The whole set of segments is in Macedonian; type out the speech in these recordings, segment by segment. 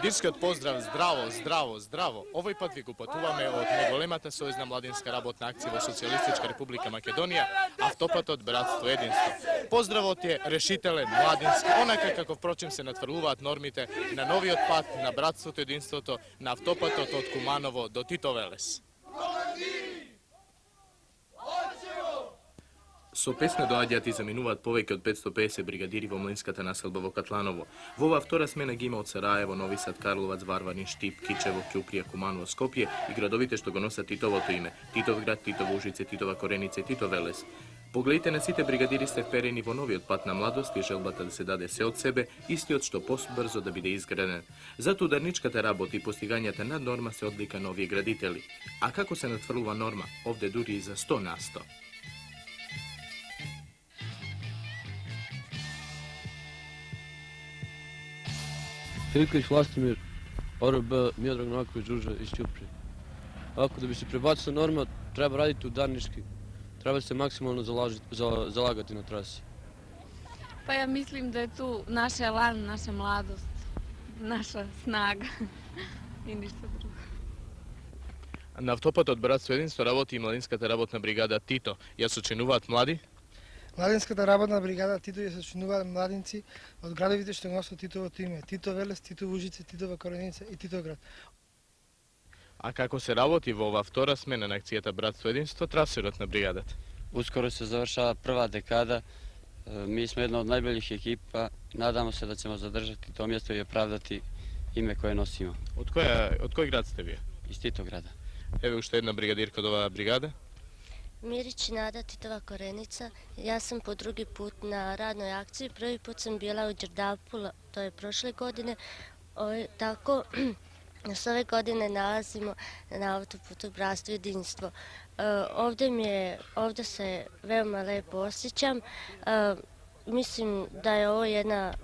Brigadirski pozdrav, zdravo, zdravo, zdravo. Ovoj put vi potuvame od Negolemata Sojezna mladinska rabotna akcija vo Socijalistička Republika Makedonija, Avtopat od Bratstvo jedinstvo. Pozdrav od je rešitele mladinski, onaka kako vpročem se natvrluvat normite na novi otpad, na Bratstvo jedinstvo to, na Avtopat od Kumanovo do Tito Veles. So pesme događati zaminuvat poveke od 550 brigadiri vo Mlinskata naselba vo Katlanovo. Vova vtora smena gima od Sarajevo, Novi Sad, Karlovac, Varvarin, Štip, Kičevo, Kjuklija, Kumanovo, Skopje i gradovite što ga nosa Titovo to ime. Titovgrad, Titov Užice, Titova Korenica i Tito Veles. Pogledajte na site brigadiriste pereni vo novi otpat na mladost i želbata da se dade se od sebe, isti od što brzo da bide izgraden. Zato udarničkata rabota i postiganjata nad norma se odlika novije graditeli. A kako se natvrluva norma? Ovde duri za 100 na 100. Filiković Vlastimir, ORB Miodrag Novaković Đuže iz Ćuprije. Ako da bi se prebacila norma, treba raditi udarnički. Treba se maksimalno zalagati na trasi. Pa ja mislim da je tu naš elan, naša mladost, naša snaga i ništa drugo. Na Avtopat od Bratstvo jedinstvo raboti i mladinskata rabotna brigada Tito. Ja su činovat mladi? Mladinskата работна бригада Тито ја се членуваат младинци од градовите што носат Титовото име: Тито Велес, Тито Ужице, Титова Кореница и Титоград. A kako se raboti vo ova vtora smena na akcijata Bratstvo jedinstvo, trasirot na brigadat? Uskoro se završava prva dekada. Mi smo jedna od najboljih ekipa. Nadamo se da ćemo zadržati to mjesto i opravdati ime koje nosimo. Od koji grad ste vi? Iz Titograda. Evo što jedna brigadirka od ova brigada? Mirić Nada, Titova Korenica. Ja sam po drugi put na radnoj akciji. Prvi put sam bila u Đerdapu, to je prošle godine. Tako s ove godine nalazimo na autoputu Bratstvo jedinstvo. Ovdje se veoma lepo osjećam. Mislim da je ovo jedna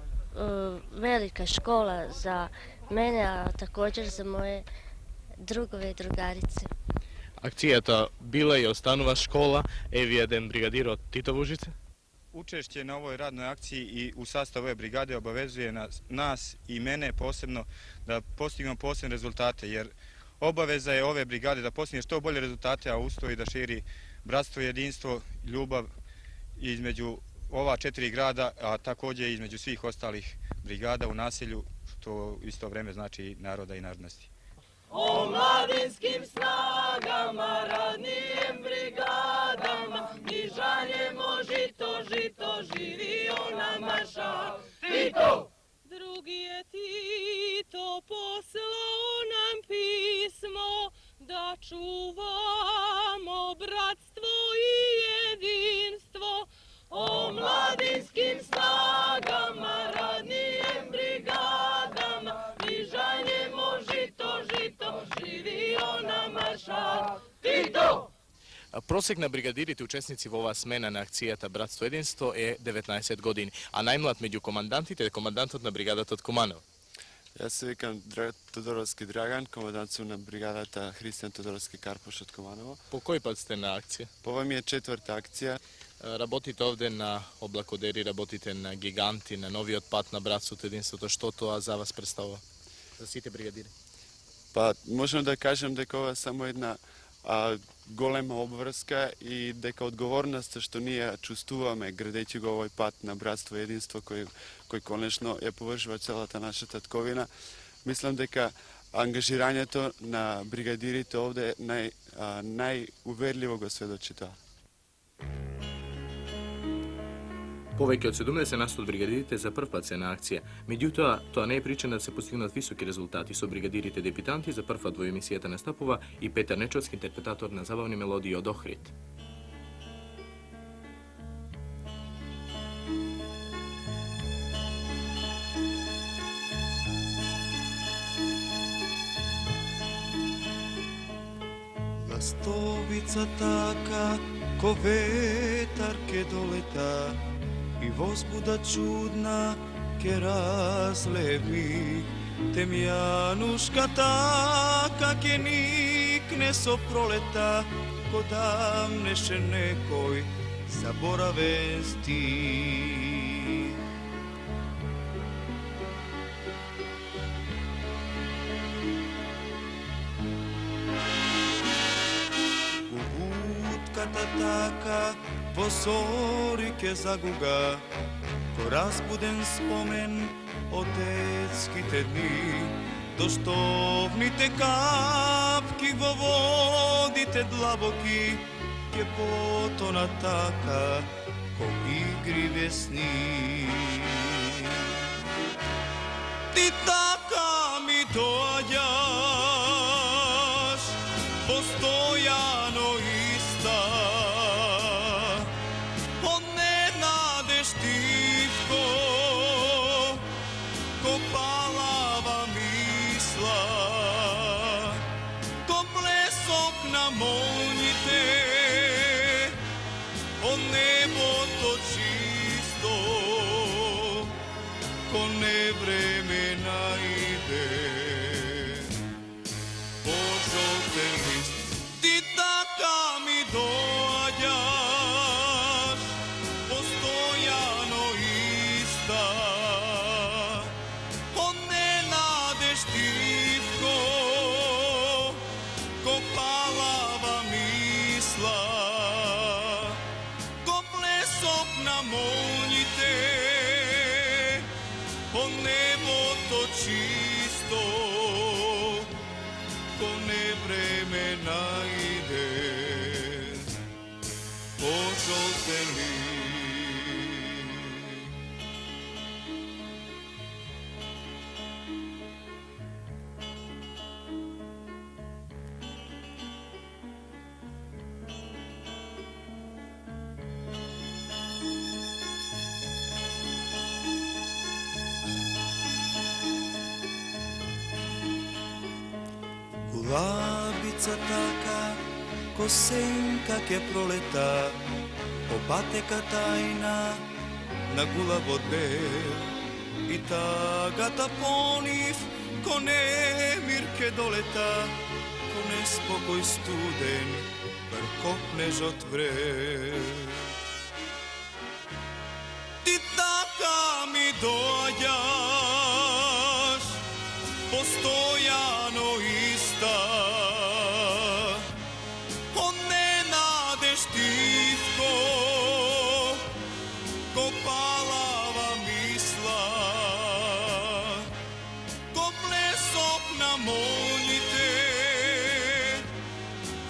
velika škola za mene, a također za moje drugove i drugarice. Akcijata bila je ostanova škola, evi jedan brigadir od Tito Užice. Učešće na ovoj radnoj akciji i u sastavu ove brigade obavezuje nas i mene posebno da postignemo posebne rezultate, jer obaveza je ove brigade da postigne što bolje rezultate, a uz to i da širi bratstvo, jedinstvo, ljubav između ova 4 grada, a također i između svih ostalih brigada u naselju, što u isto vreme znači naroda i narodnosti. O mladinskim snagama, radnijem brigadama, mi žaljemo žito, žito, živio nam maša. Tito! Drugi je Tito poslao nam pismo da čuvamo bratstvo i jedinstvo. O mladinskim snagama, radnijem brigadama, mi žaljemo žito, žito, živio nam maša. Tito! Prosek na brigadirite učesnici v ova smena na akcijata Bratstvo jedinstvo je 19 godini, a najmlad među komandantite je komandantotna brigadata od Kumanova. Ja se vikam Todorovski Dragan, komandantuna brigadata Hristijan Todorovski Karpoš od Kumanova. Po koji pad ste na akcije? Po vam je 4. akcija. Rabotite ovdje na Oblakoderi, rabotite na Giganti, na novi otpad, na Bratstvo jedinstvo, to što to za vas predstavlja? Za site brigadire? Pa možemo da kažem da je ovo samo jedna golema obvrska i deka odgovornost što nije čustuvame gradeći go ovaj pat na Bratstvo jedinstvo koji konečno je površiva cela ta naša tatkovina. Mislim deka angažiranje to na brigadirite ovdje najuverljivo go svedoči to. Poveke od 17 nastud brigadirite za prv pad se na akcije. Međutim, to ne je pričana da se postignut visoki rezultati. Su brigadirite debitanti za prv pad dvoje emisijeta nastupova i Petar Nečovski, interpretator na zabavni melodiji od Ohrid. Lastovica taka, ko vetar ke doleta, i возбуда čudna ke razlevi, temjanuška taka ke nikne so proleta, ko davneše nekoj zaboraven stih. ta taka pozorike zaguga, ko razbuden spomen o detskite dni, doštovnite kapki vo vodite dlavoki, ljepotona taka ko igri vjesni. Ti taka mi dođaš, postojano ista, od nenade štivko, ko palava misla, ko plesok na monjite, od nebo to čisto, ko ne vremena ide. Požolten list, ti taka mi dođaš, postojano ista, od nenade štivko, ko palava misla, ko plesok na monjite, o nebo to čisto, ko ne vremena ide, požolten list. Gulabica taka, ko senka ke proleta, opateka tajna na gulavo del, i tagata poniv, ko nemir ke doleta, ko nespokoj studen, prkopnež od vrel. Ti taka mi dođaš, postojano ista, od nenade štivko, ko palava misla, ko plesok na monjite,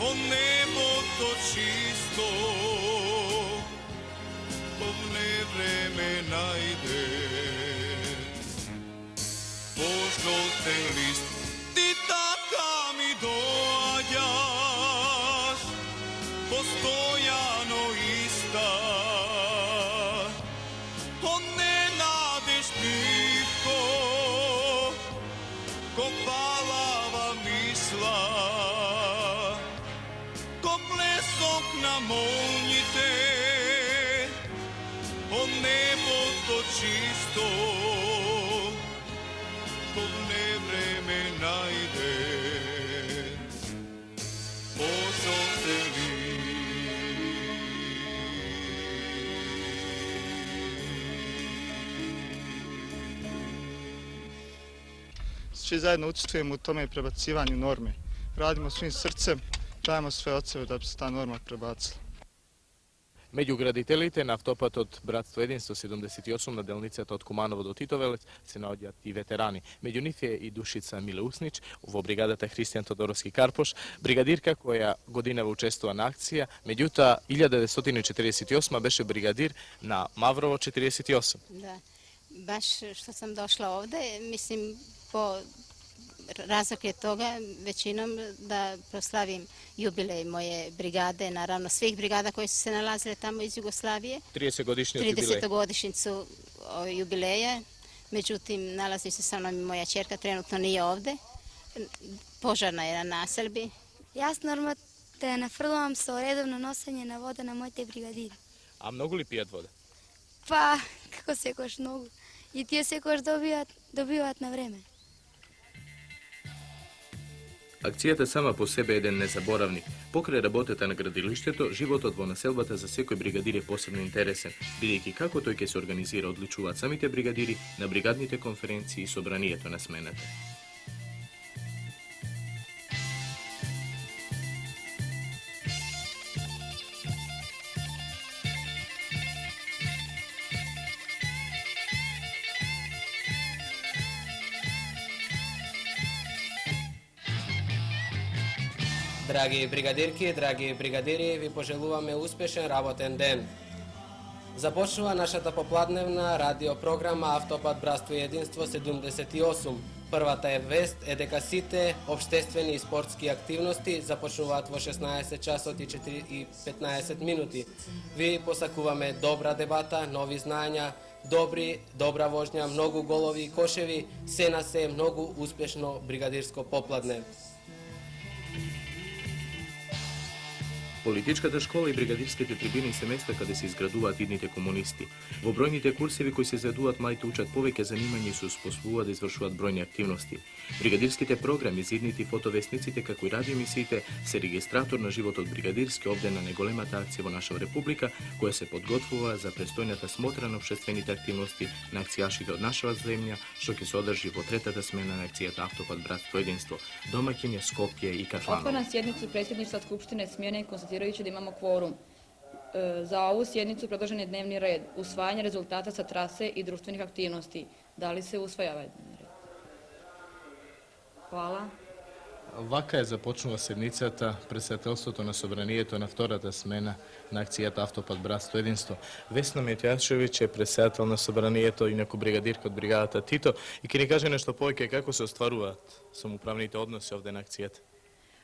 od nebo to čisto, ko ne vremena ide. Požolten list, ti taka mi dođaš, postojano ista, od nenade štivko, ko palava misla, ko plesok na monjite, od nebo to čisto, ko ne vremena ide, požolten list. Svi zajedno učestvujemo u tome prebacivanju norme. Radimo svim srcem, dajemo sve od sebe da bi se ta norma prebacila. Među graditelite na автопат od Bratstvo jedinstvo 78 na delnicата od Kumanovo do Titovelec se nalađat i veterani. Među njih je i Dušica Mileusnić, ovo brigadata Hristijan Todorovski Karpoš, brigadirka koja godinama učestva na akcija, međuta 1948. beše brigadir na Mavrovo 48. Da, baš što sam došla ovdje, mislim po razlog je toga većinom da proslavim jubilej moje brigade, naravno svih brigada koje su se nalazile tamo iz Jugoslavije. 30-godišnji jubilej. 30-godišnjicu jubileja, međutim nalazi se sa mnom i moja ćerka, trenutno nije ovdje. Požarna je na naselbi. Jaz normalno te nafrlam so redovno nosenje na voda na mojte brigadiri. A mnogo li pijat voda? Pa, kako se koš mnogo. I ti se koš dobivat na vreme. Акцијата сама по себе е еден незаборавник. Покрај работата на градилиштето, животот во населбата за секој бригадир е посебно интересен, бидејќи како тој ќе се организира одличуваат самите бригадири на бригадните конференции и собранието на смената. Драги бригадирки, драги бригадири, ви пожелуваме успешен работен ден. Започнува нашата попладневна радиопрограма Автопат Братство и единство 78. Првата е вест е дека сите обштествени и спортски активности започнуваат во 16 часот и 15 минути. Ви посакуваме добра дебата, нови знања, добра вожња, многу голови и кошеви, се на се многу успешно бригадирско попладне. Политичката школа и бригадирските трибини се места каде се изградуваат идните комунисти. Во бројните курсеви кои се изvedуваат младите учат повеќе занимања и се успослувуваат да извршуваат бројни активности. Бригадирските програми, зидните и фотовесниците, како и радиоемисиите, се регистратор на животот бригадирски овде на неголемата акција во наша република, која се подготвува за престојната смотра на општествените активности на акцијашите од нашава земја, што ќе се одржи во третата смена на акцијата Автопат Братство и единство. Домаќин е Скопје и Катланово. Otvaram sjednicu predsjedništva Skupštine smjene konstatirajući da imamo kvorum. Za ovu sjednicu predložen je dnevni red, usvajanje rezultata sa trase i društvenih aktivnosti. Da li se usvaja ovaj dnevni red? Hvala. Вака е започнува седницата, председателството на собранието на втората смена на акцијата Автопат Братство и единство. Весна Метјашевиќ е председател на собранието и неко бригадирка од бригадата Тито и ќе ни каже нешто повеќе како се остваруваат самоуправните односи овде на акцијата.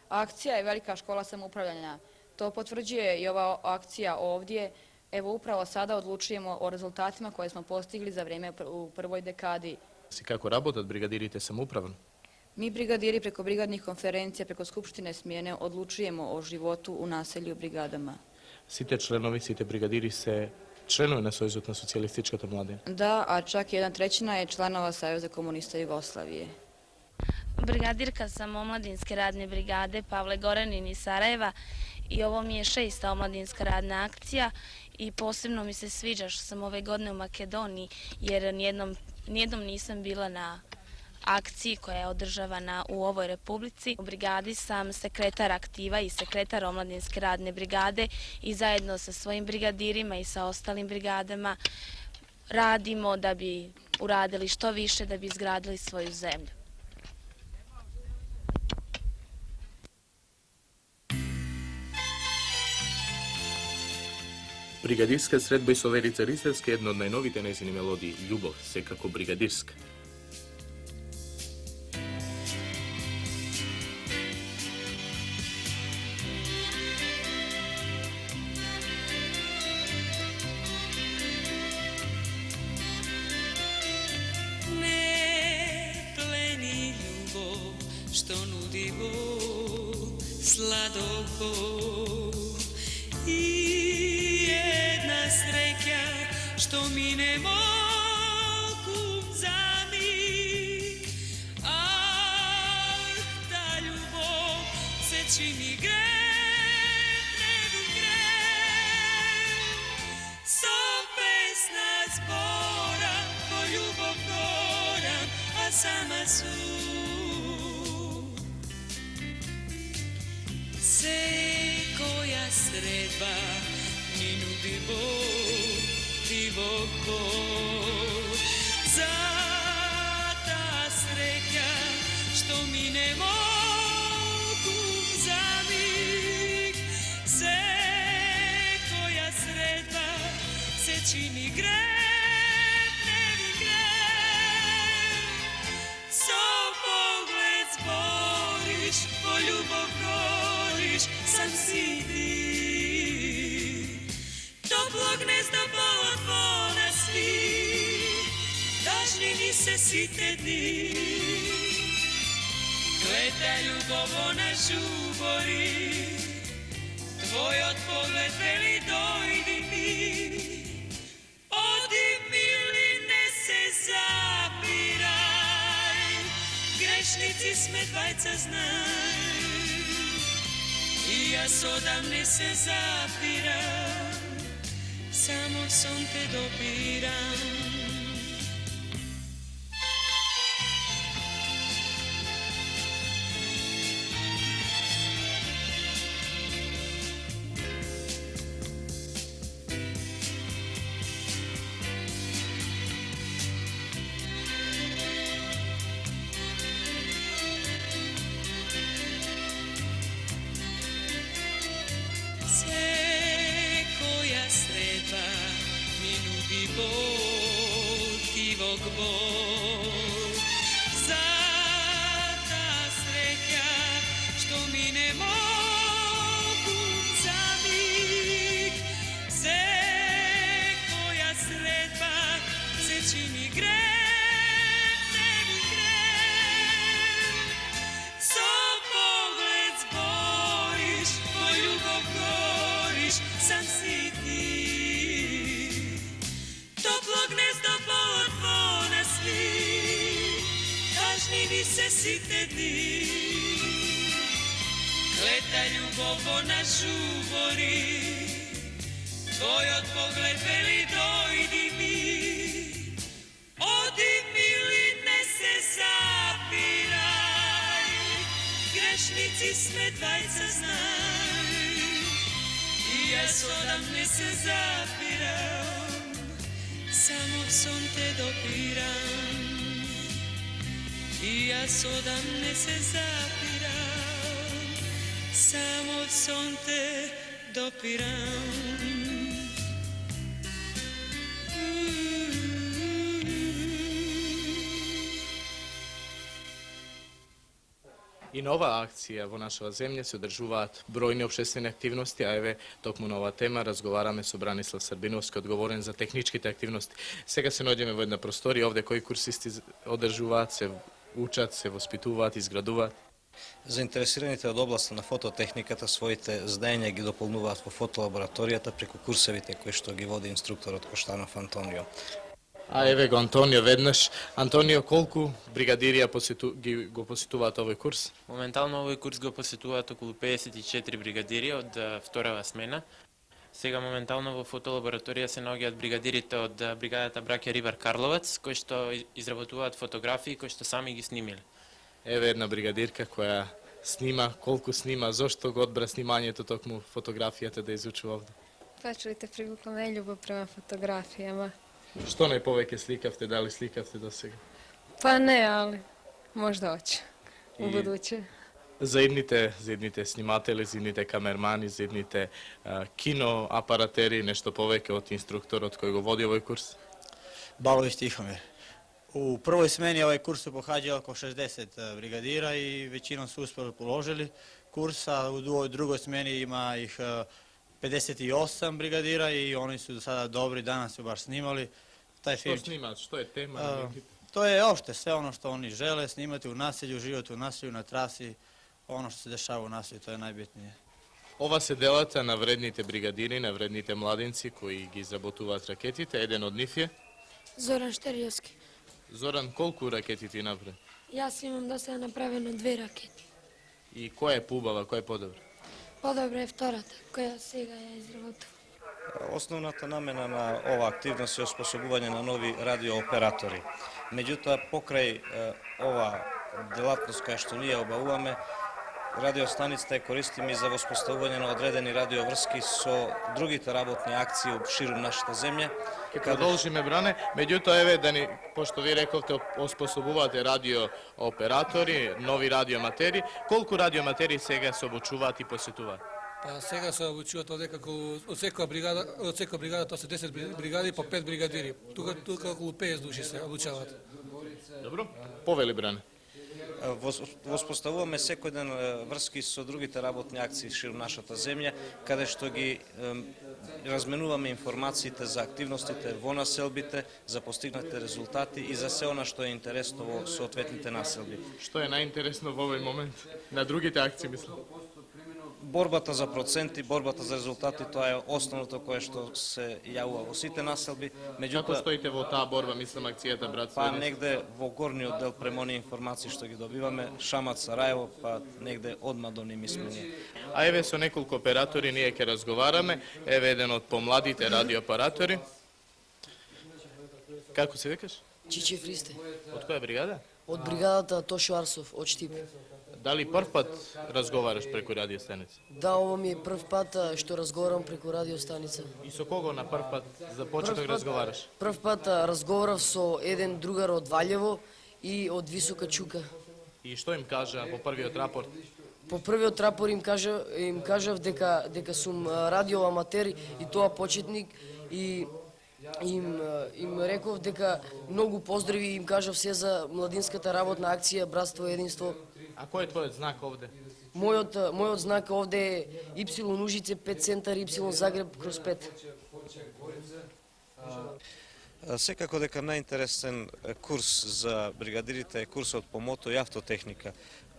Akcija je velika škola samoupravljanja. To potvrđuje i ova akcija ovdje. Evo upravo sada odlučujemo o rezultatima koje smo postigli za vrijeme u prvoj dekadi. Како работат бригадирите самоуправно? Mi brigadiri preko brigadnih konferencija, preko skupštine smjene odlučujemo o životu u naselju brigadama. Сите членови, сите бригадири се членови на Сојузот на социјалистичката младина. Da, a čak 1/3 je članova Saveza komunista Jugoslavije. Brigadirka sam omladinske radne brigade Pavle Goranin iz Sarajeva i ovo mi je 6. omladinska radna akcija i posebno mi se sviđa što sam ove godine u Makedoniji jer nijednom nisam bila na akciji koja je održavana u ovoj republici. U brigadi sam sekretar aktiva i sekretar omladinske radne brigade i zajedno sa svojim brigadirima i sa ostalim brigadama radimo da bi uradili što više, da bi izgradili svoju zemlju. Бригадирска средба и со Верица Рисевска е една од најновите нејзини мелодии, Љубов, секако бригадирска. Ne pleni ljubov što nudi Bog sladoko i jedna sreća što mi ne mogu zamik. Ah, ta ljubov se čini greh, nego greh. So pesna zbora, ko ljubov goram, a sama su. Se koja sredba mi nudi Bog divoko. Za ta sreća što mi ne mogu zamik. Se koja sredba se čini greh, nevin greh. So pogled zboriš, po ljubav goriš, sam si ti. Toplog gnezda plodona svi, dažnini se site dni. Gleda ljubov ona žubori, tvoj od pogled veli dojdi mi. Odi mili, ne se zapiraj, grešnici sme dvajca znaj. I ja sodam ne se zapiram, samo som te dopiram. ti Bog, divog Bog. Za ta sreća što mi ne mogu za mig, se koja sredba se čini greh, tebi greh. So pogled zboriš, moj ljubov goriš, sam si ti. Toplo gnezdo polotvorna svi, kažnjivi se site dni. Kleta ljubov ona žubori, tvoj od pogled veli dojdi mi. Odi miline se zapiraj, grešnici sme dvajca znaj. I ja sodamne se zapiram, samo son te dopiram. I ja sodamne se zapiram, samo son te dopiram. I nova akcija vo našoj zemlji se održuvat brojne обществени aktivnosti, a еве токму на ова тема разговараме со Бранислав Србиновски, одговорен за техничките активности. Сега се наоѓаме во една просторија овде кои курсисти одржуваат, се учат, се воспитуваат, изградуваат. Заинтересираните од областа на фототехниката своите знаења ги дополнуваат во фотолабораторијата преку курсевите кои што ги води инструкторот Коштанов Антонио. А еве го Антонио веднаш. Антонио, колку бригадирија го посетуваат овој курс? Моментално овој курс го посетуваат околу 54 бригадири од вторава смена. Сега моментално во фотолабораторија се наоѓаат бригадирите од бригадата Браќа Ривар Карловец, кои што изработуваат фотографии кои што сами ги снимиле. Еве една бригадирка која снима, колку снима, зошто го одбра снимањето токму фотографијата да изучува овде? Па чујте, привукла ме љубов према фотографијама. Што најповеќе сликавте, дали сликавте до сега? Па не, али можда оќе у И- будуќе. За едните сниматели, за едните камермани, за едните киноапаратери, нешто повеќе од инструкторот кој го води овој курс? Балович Тихомир. U prvoj smeni ovaj kurs su pohađali oko 60 brigadira i većinom su uspjeli položili kurs, a u drugoj smeni ima ih 58 brigadira i oni su do sada dobri, danas su baš snimali. Taj Што film, снимаат, што е тема? to je opšte sve ono što oni žele, snimati u naselju, živjeti u naselju, na trasi, ono što se dešava u naselju, to je najbitnije. Ова се делата на вредните бригадири, на вредните младинци кои ги изработуваат ракетите. Еден од нив е Zoran Šterijevski. Зоран, колку ракети ти направи? Јас имам до сега направено 2 ракети. И која е поубава, која е подобра? Подобра е втората, која сега ја изработувам. Основната намена на ова активност е оспособување на нови радиооператори. Меѓутоа, покрај ова делатност која што ние обавуваме, радиостаницата ја користиме и за воспоставување на одредени радиоврски со другите работни акции ширум нашата земја. Ке продолжиме, Бране. Меѓутоа, еве, да ни, пошто ви рековте, оспособувате радиооператори, нови радиоматери, колку радиоматери сега се обучуваат и посетуваат? Па сега се обучуваат овде како од секоја бригада, тоа се 10 бригади по 5 бригадири. Тука околу 50 души се обучаваат. Добро, повели, Бране. Воспоставуваме секој ден врски со другите работни акции ширум нашата земја, каде што ги разменуваме информациите за активностите во населбите, за постигнатите резултати и за се она што е интересно во соодветните населби. Што е најинтересно во овој момент? На другите акции, мислам. Борбата за проценти, борбата за резултати, тоа е основното кое што се јавува во сите населби. Како стоите во таа борба, мислам, акцијата Брат Па Свенец? негде во горниот дел према оние информации што ги добиваме, Шамат, Сараево, па негде одма до ними сме ние. А еве со неколку оператори ние ќе разговараме. Еве еден од помладите радиооператори. Како се викаш? Чиче Фристе. Од која бригада? Од бригадата Тошо Арсов, од Штип. Дали прв пат разговараш преку радиостаница? Да, ова ми е прв пат што разговарам преку радиостаница. И со кого на прв пат за почеток разговараш? Прв пат разговарав со еден другар од Валјево и од Висока Чука. И што им кажа по првиот рапорт? По првиот рапорт им кажав дека сум радиоаматер и тоа почетник и им реков дека многу поздрави и им кажав се за младинската работна акција Братство и единство. A koji je tvoj znak ovde? Мојот знак овде е Y Ужице 5 центар, Y Загреб кроз 5. Секако дека најинтересен курс за бригадирите е курсот по мото и автотехника.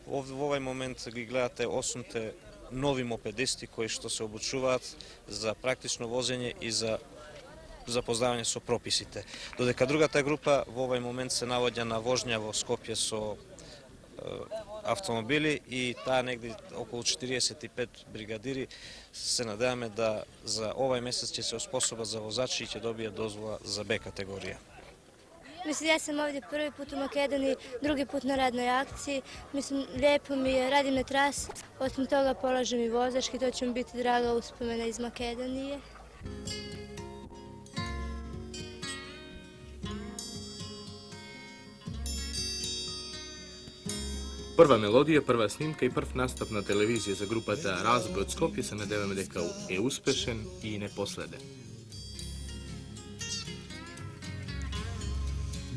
Во овој момент ги гледате 8 нови мопедисти кои што се обучуваат за практично возење и за запознавање со прописите. Додека другата група во овој момент се навоѓа на вожња во Скопје со автомобили и таа негде околу 45 бригадири се надеваме да за овај месец ќе се оспособат за возачи и ќе добијат дозвола за Б категорија. Mislim, ja sam ovdje prvi put u Makedoniji, drugi put na radnoj akciji. Mislim, lijepo mi je, radim na trasi. Osim toga polažem i vozački, to će mi biti draga uspomena iz Makedonije. Prva melodija, prva snimka i prv nastup na televiziji za grupata Razboj od Skopje se nadevаме дека е успешен и непоследен.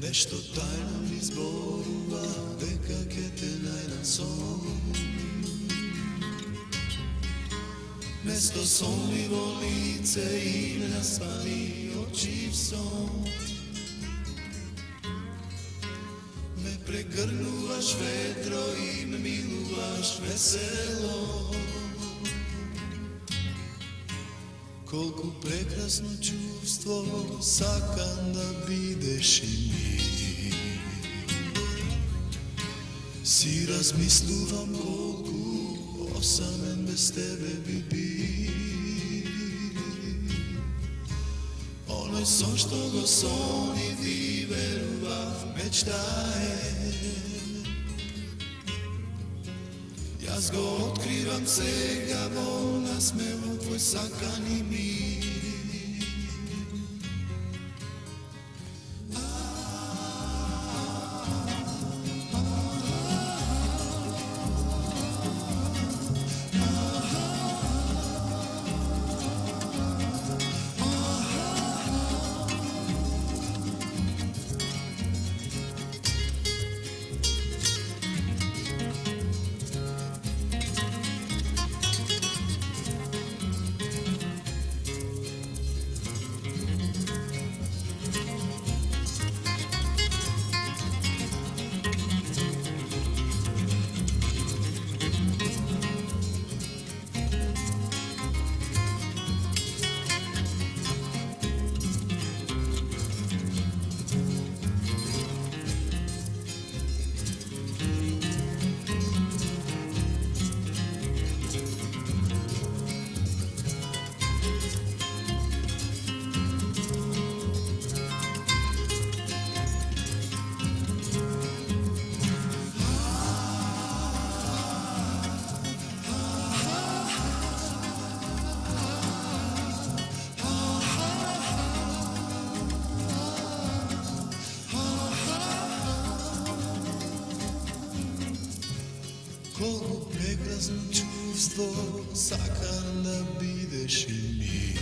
Нешто тајно ми зборува дека ке те најдам сон. Место сонливо лице и ненаспани очи в сон. Ме прегрнуваш ветро и ме милуваш весело. Колку прекрасно чувство, сакам да бидеш и ми. Си размислувам колку осамен без тебе би. Оној сон што го сони ви верував мечтае. Јас го откривам сега во насмево твој сакани мир. Колку прекрасно чувство, сакам да бидеш и ми.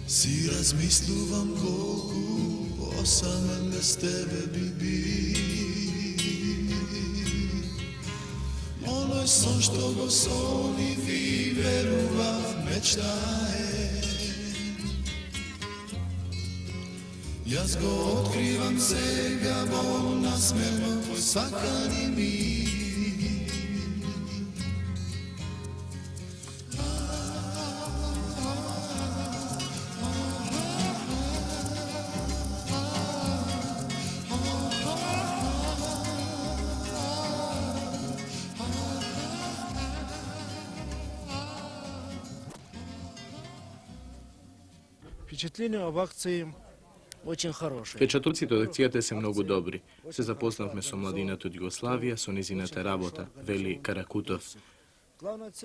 Си размислувам колку осамен без тебе би. Оној сон што го сони ви верував мечтае. Јас го откривам сега во насмева твој сакани мир. Впечатление об акции очень хорошие. Впечатоците од акцијата се многу добри. Се запознавме со младината од Југославија, со незината работа, вели Каракутов.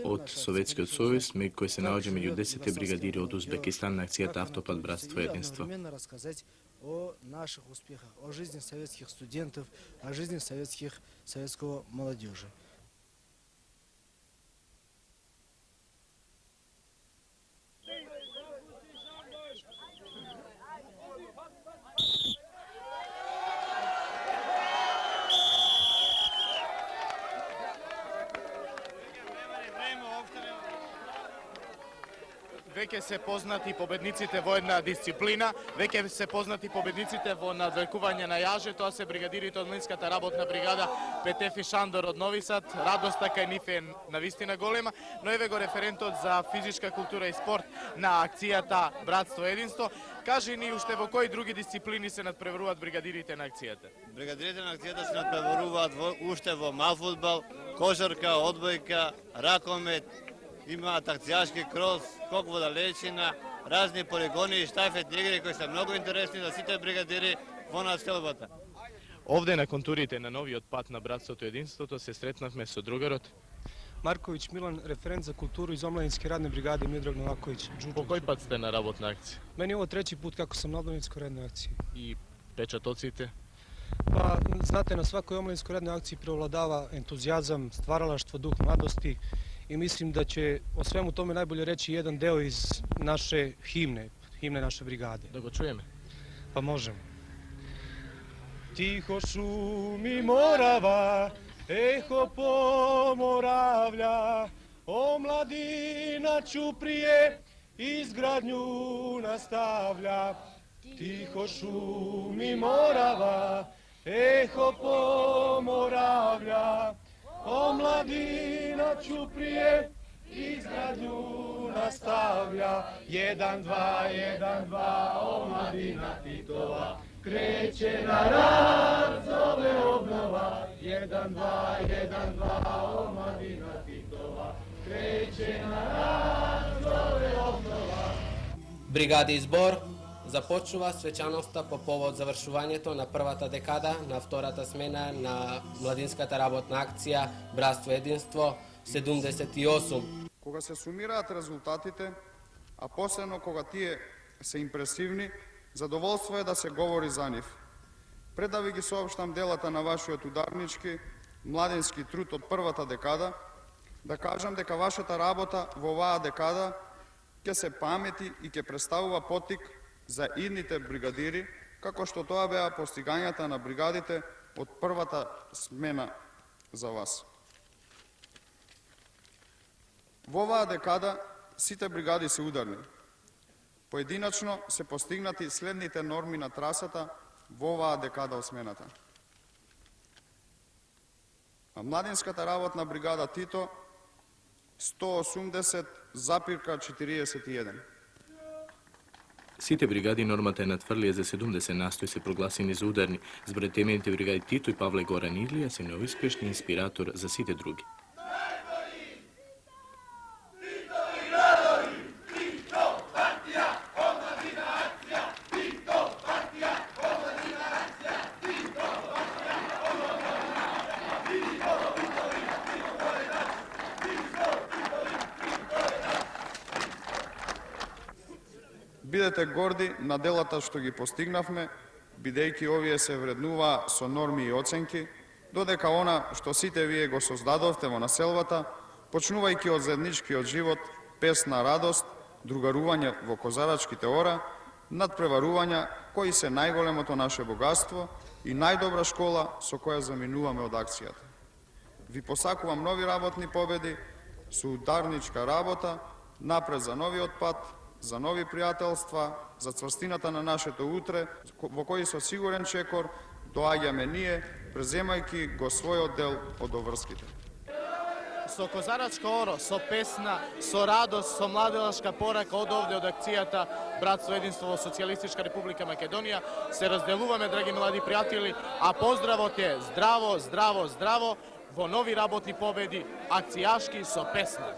Од Советскиот сојуз, кој се наоѓа меѓу 10 бригадири од Узбекистан на акцијата Автопат Братство и единство. Рассказать о наших успехах, о жизни советских студентов, о жизни советского молодежи. Веќе се познати победниците во една дисциплина, веќе се познати победниците во надвекување на јаже, тоа се бригадирите од Млинската работна бригада Петеф и Шандор од Нови Сад. Радоста кај нив е навистина голема, но еве го референтот за физичка култура и спорт на акцијата Братство единство. Кажи ни уште во кои други дисциплини се надпреваруваат бригадирите на акцијата? Бригадирите на акцијата се надпреваруваат уште во малфудбал, кошарка, одбојка, ракомет, имаат акцијашки крос, скок во далечина, разни полигони и штафетни игри кои се многу интересни за сите бригадири во населбата. Овде на контурите на новиот пат на Братството и единството се сретнавме со другарот Марковиć Milan, referent za kulturu iz Omladinske radne brigade Miodrag Novaković. По кој пат сте на работна акција? Meni je ovo treći put kako sam na Omladinskoj radnoj akciji. И печатоците? Pa, znate, na svakoj Omladinskoj radnoj akciji preovladava entuzijazam, stvaralaštvo, duh mladosti i mislim da će o svemu tome najbolje reći jedan deo iz naše himne naše brigade. Da go čujeme? Pa možemo. Tiho šumi Morava, eho Pomoravlja, omladina Ćuprije izgradnju nastavlja. Tiho šumi Morava, eho Pomoravlja, omladina Ćuprije izgradnju nastavlja. 1, 2, 1, 2, omladina Titova kreće na rad, zove obnova. 1, 2, 1, 2, omladina Titova kreće na rad, zove obnova. Бригади збор започнува свечаноста по повод завршувањето на првата декада на втората смена на младинската работна акција Братство единство 78. Кога се сумираат резултатите, а посебно кога тие се импресивни, задоволство е да се говори за нив. Пред да ви ги соопштам делата на вашиот ударнички, младински труд од првата декада, да кажам дека вашата работа во оваа декада ќе се памети и ќе представува поттик за идните бригадири, како што тоа беа постигањата на бригадите од првата смена за вас. Во оваа декада сите бригади се ударни. Поединачно се постигнати следните норми на трасата во оваа декада од смената. Младинската работна бригада Тито 180,41. Сите бригади нормата е надфрлија за 70 настои се прогласени за ударни. Зборед темените бригади Тито и Павле Горан Идлија се неуспешни инспиратор за сите други. Бидете горди на делата што ги постигнавме, бидејќи овие се вреднуваа со норми и оценки, додека она што сите вие го создадовте во населбата, почнувајќи од заедничкиот живот, песна радост, другарување во козарачките ора, надпреварувања кои се најголемото наше богатство и најдобра школа со која заминуваме од акцијата. Ви посакувам нови работни победи, со ударничка работа, напред за новиот пат, за нови пријателства, за цврстината на нашето утре, во кој со сигурен чекор доаѓаме ние, преземајќи го својот дел од обврските. Со козарачка оро, со песна, со радост, со младелашка порака од овде од акцијата Братство единство во Социјалистичка република Македонија се разделуваме, драги млади пријатели, а поздравот е здраво, здраво, здраво во нови работни победи, акцијашки со песна.